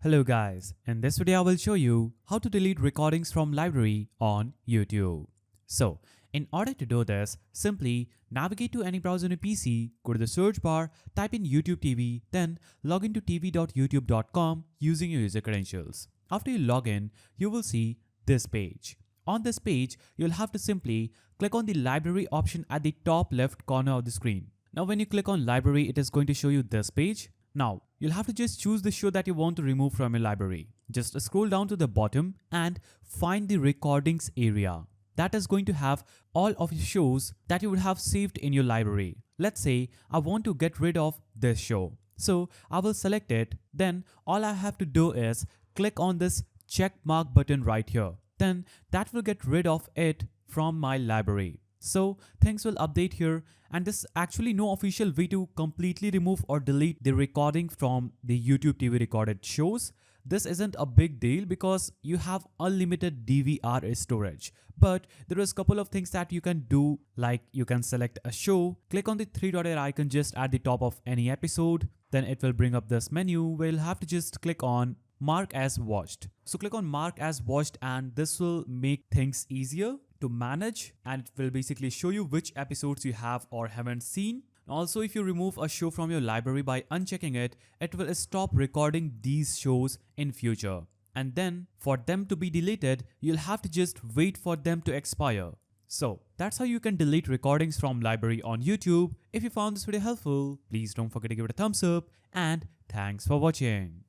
Hello guys, in this video I will show you how to delete recordings from library on YouTube. So, in order to do this, simply navigate to any browser on your PC, go to the search bar, type in YouTube TV, then log into tv.youtube.com using your user credentials. After you log in, you will see this page. On this page, you'll have to simply click on the library option at the top left corner of the screen. Now when you click on library, it is going to show you this page. Now, you'll have to just choose the show that you want to remove from your library. Just scroll down to the bottom and find the recordings area. That is going to have all of your shows that you would have saved in your library. Let's say I want to get rid of this show. So I will select it. Then all I have to do is click on this check mark button right here. Then that will get rid of it from my library. So things will update here, and this is actually no official way to completely remove or delete the recording from the YouTube TV recorded shows. This isn't a big deal because you have unlimited DVR storage. But there is a couple of things that you can do, like you can select a show, click on the three-dotted icon just at the top of any episode. Then it will bring up this menu where you'll have to just click on Mark as watched. So click on Mark as watched and this will make things easier to manage, and it will basically show you which episodes you have or haven't seen. Also, if you remove a show from your library by unchecking it, it will stop recording these shows in future. And then for them to be deleted, you'll have to just wait for them to expire. So that's how you can delete recordings from library on YouTube. If you found this video helpful, please don't forget to give it a thumbs up, and thanks for watching.